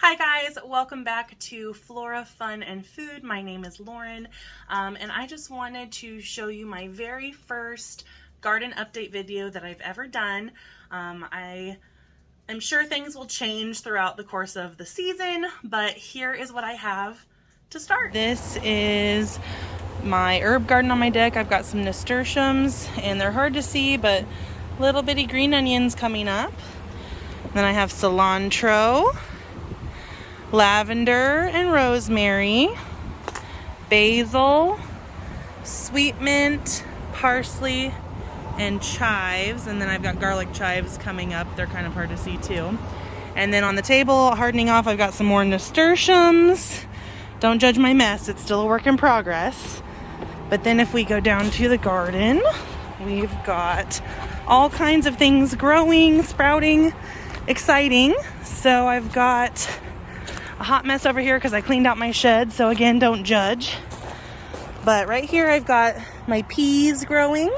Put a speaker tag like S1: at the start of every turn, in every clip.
S1: Hi guys, welcome back to Flora, Fun, and Food. My name is Lauren, and I just wanted to show you my very first garden update video that I've ever done. I am sure things will change throughout the course of the season, but here is what I have to start. This is my herb garden on my deck. I've got some nasturtiums, and they're hard to see, but little bitty green onions coming up. Then I have cilantro, lavender and rosemary, basil, sweet mint, parsley, and chives. And then I've got garlic chives coming up. They're kind of hard to see too. And then on the table, hardening off, I've got some more nasturtiums. Don't judge my mess, it's still a work in progress. But then if we go down to the garden, we've got all kinds of things growing, sprouting, exciting. So I've got a hot mess over here because I cleaned out my shed, so again, don't judge. But right here I've got my peas growing.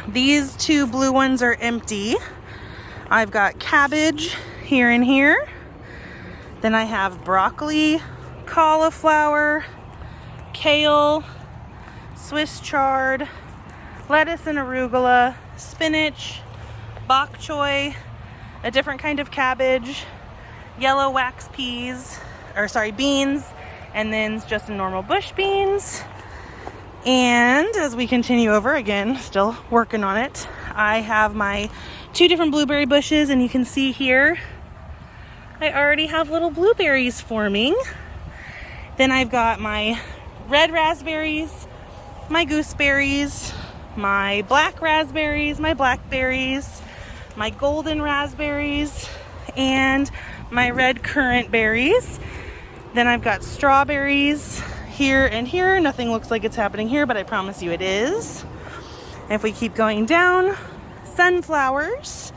S1: These two blue ones are empty. I've got cabbage here and here. Then I have broccoli, cauliflower, kale, Swiss chard, lettuce and arugula, spinach, bok choy, a different kind of cabbage, yellow wax beans, and then just some normal bush beans. And as we continue over, again, still working on it, I have my two different blueberry bushes, and you can see here, I already have little blueberries forming. Then I've got my red raspberries, my gooseberries, my black raspberries, my blackberries, my golden raspberries, and my red currant berries. Then I've got strawberries here and here. Nothing looks like it's happening here, but I promise you it is. And if we keep going down, sunflowers.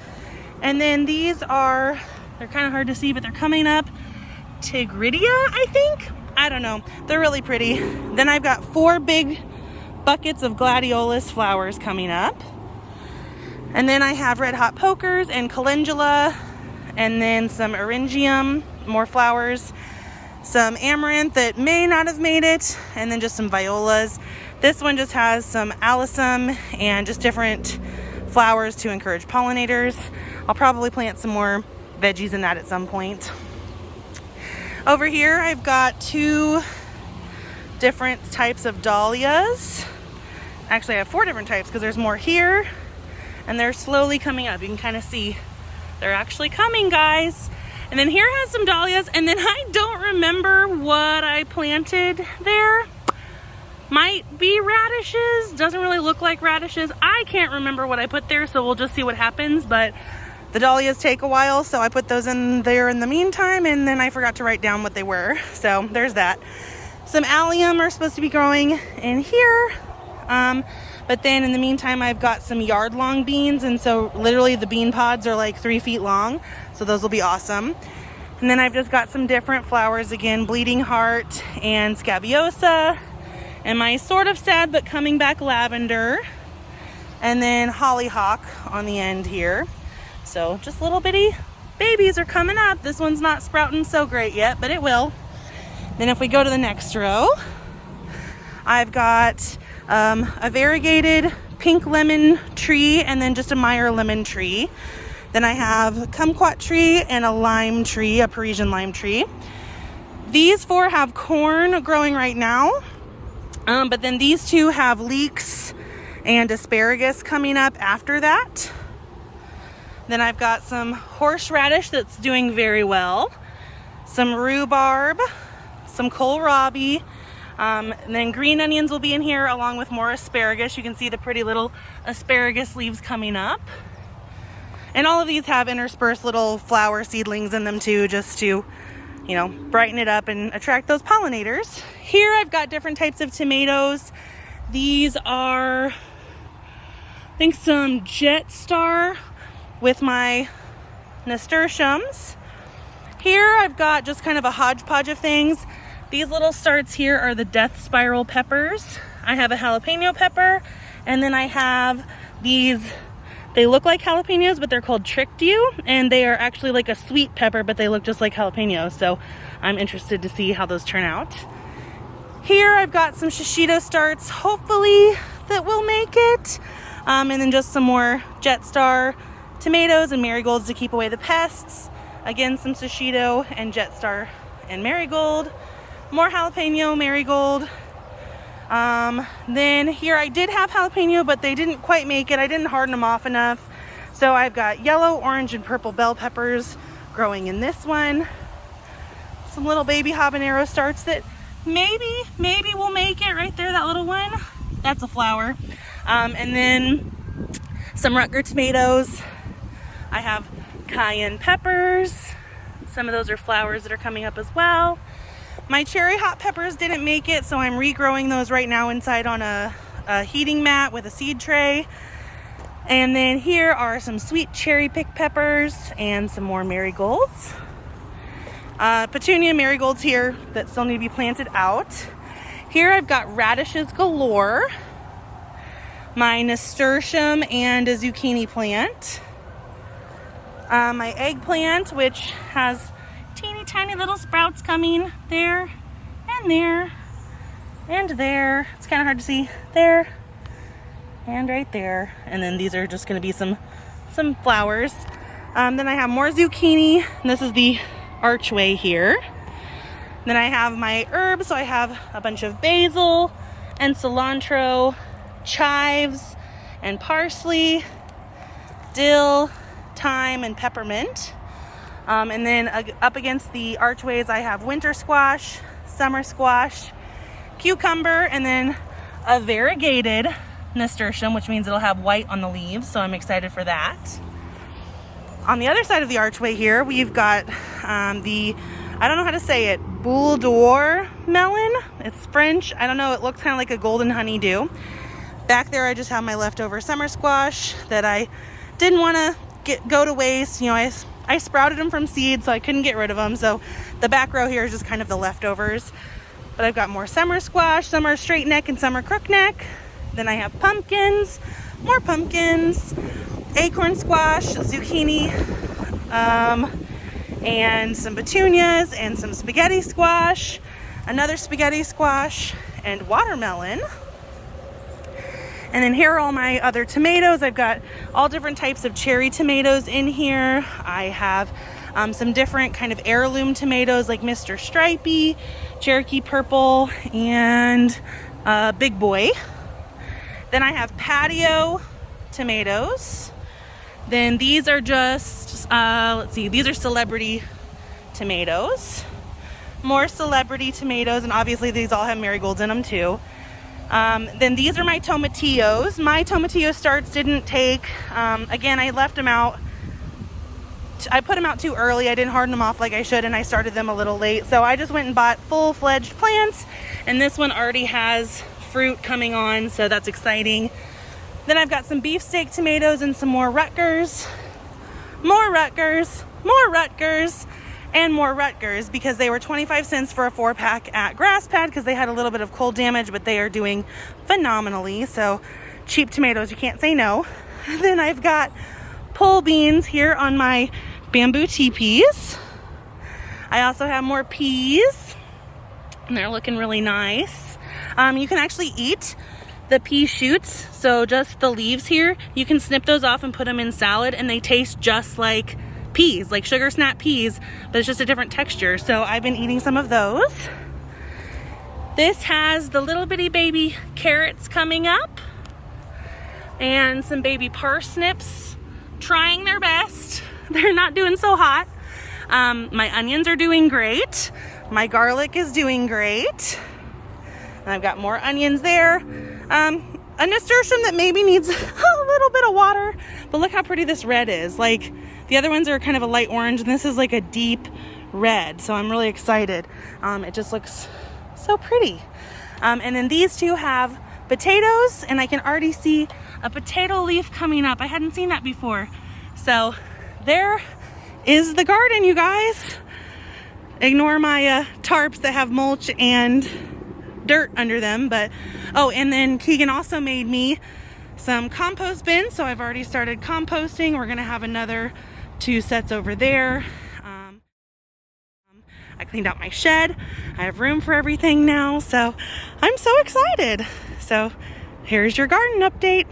S1: And then these are, they're kind of hard to see, but they're coming up. Tigridia, I think? I don't know. They're really pretty. Then I've got 4 big buckets of gladiolus flowers coming up. And then I have red hot pokers and calendula, and then some eryngium, more flowers, some amaranth that may not have made it, and then just some violas. This one just has some alyssum and just different flowers to encourage pollinators. I'll probably plant some more veggies in that at some point. Over here I've got 2 different types of dahlias. Actually I have 4 different types because there's more here, and they're slowly coming up. You can kind of see they're actually coming, guys. And then here has some dahlias, and then I don't remember what I planted there. Might be radishes, doesn't really look like radishes. I can't remember what I put there, so we'll just see what happens. But the dahlias take a while, so I put those in there in the meantime, and then I forgot to write down what they were. So there's that. Some allium are supposed to be growing in here. But then in the meantime, I've got some yard-long beans, and so literally the bean pods are like 3 feet long, so those will be awesome. And then I've just got some different flowers again, bleeding heart and scabiosa, and my sort of sad but coming back lavender, and then hollyhock on the end here. So just little bitty babies are coming up. This one's not sprouting so great yet, but it will. Then if we go to the next row, I've got a variegated pink lemon tree, and then just a Meyer lemon tree. Then I have a kumquat tree and a lime tree, a Parisian lime tree. These 4 have corn growing right now, but then these 2 have leeks and asparagus coming up after that. Then I've got some horseradish that's doing very well, some rhubarb, some kohlrabi. And then green onions will be in here along with more asparagus. You can see the pretty little asparagus leaves coming up. And all of these have interspersed little flower seedlings in them too, just to, you know, brighten it up and attract those pollinators. Here I've got different types of tomatoes. These are, I think, some Jet Star with my nasturtiums. Here I've got just kind of a hodgepodge of things. These little starts here are the death spiral peppers. I have a jalapeno pepper, and then I have these They look like jalapenos, but they're called Tricked You, and they are actually like a sweet pepper, but they look just like jalapenos. So I'm interested to see how those turn out. Here I've got some shishito starts, hopefully that will make it. And then just some more Jetstar tomatoes and marigolds to keep away the pests. Again, some shishito and Jetstar and marigold. More jalapeno, marigold. Then here I did have jalapeno, but they didn't quite make it. I didn't harden them off enough. So I've got yellow, orange, and purple bell peppers growing in this one. Some little baby habanero starts that maybe will make it right there, that little one. That's a flower. And then some Rutger tomatoes. I have cayenne peppers. Some of those are flowers that are coming up as well. My cherry hot peppers didn't make it, so I'm regrowing those right now inside on a heating mat with a seed tray. And then here are some sweet cherry pick peppers and some more marigolds. Petunia marigolds here that still need to be planted out. Here I've got radishes galore, my nasturtium and a zucchini plant. My eggplant, which has teeny tiny little sprouts coming there and there and there. It's kind of hard to see. There and right there. And then these are just going to be some flowers. Then I have more zucchini. And this is the archway here. Then I have my herbs. So I have a bunch of basil and cilantro, chives and parsley, dill, thyme, and peppermint. And then up against the archways I have winter squash, summer squash, cucumber, and then a variegated nasturtium, which means it'll have white on the leaves, so I'm excited for that. On the other side of the archway here, we've got I don't know how to say it, Bulldog Melon. It's French. I don't know, it looks kind of like a golden honeydew. Back there I just have my leftover summer squash that I didn't want to go to waste. You know, I sprouted them from seed, so I couldn't get rid of them. So the back row here is just kind of the leftovers. But I've got more summer squash, some are straight neck and some are crook neck. Then I have pumpkins, more pumpkins, acorn squash, zucchini, and some petunias and some spaghetti squash, another spaghetti squash, and watermelon. And then here are all my other tomatoes. I've got all different types of cherry tomatoes in here. I have some different kind of heirloom tomatoes like Mr. Stripey, Cherokee Purple, and Big Boy. Then I have patio tomatoes. Then these are just, let's see, these are celebrity tomatoes. More celebrity tomatoes, and obviously these all have marigolds in them too. Then these are my tomatillos. My tomatillo starts didn't take, again, I left them out. I put them out too early. I didn't harden them off like I should, and I started them a little late. So I just went and bought full-fledged plants, and this one already has fruit coming on, so that's exciting. Then I've got some beefsteak tomatoes and some more Rutgers, more Rutgers, more Rutgers, and more Rutgers, because they were 25 cents for a 4-pack at Grass Pad because they had a little bit of cold damage, but they are doing phenomenally. So cheap tomatoes, you can't say no. Then I've got pole beans here on my bamboo teepees. I also have more peas, and they're looking really nice. You can actually eat the pea shoots, so just the leaves here, you can snip those off and put them in salad, and they taste just like peas, like sugar snap peas, but it's just a different texture. So I've been eating some of those. This has the little bitty baby carrots coming up, and some baby parsnips trying their best. They're not doing so hot. My onions are doing great. My garlic is doing great. And I've got more onions there. A nasturtium that maybe needs a little bit of water, but look how pretty this red is. Like, the other ones are kind of a light orange, and this is like a deep red, so I'm really excited. It just looks so pretty. And then these two have potatoes, and I can already see a potato leaf coming up. I hadn't seen that before. So there is the garden, you guys. Ignore my tarps that have mulch and dirt under them, but oh, and then Keegan also made me some compost bins, so I've already started composting. We're gonna have another 2 sets over there. I cleaned out my shed. I have room for everything now, so I'm so excited. So here's your garden update.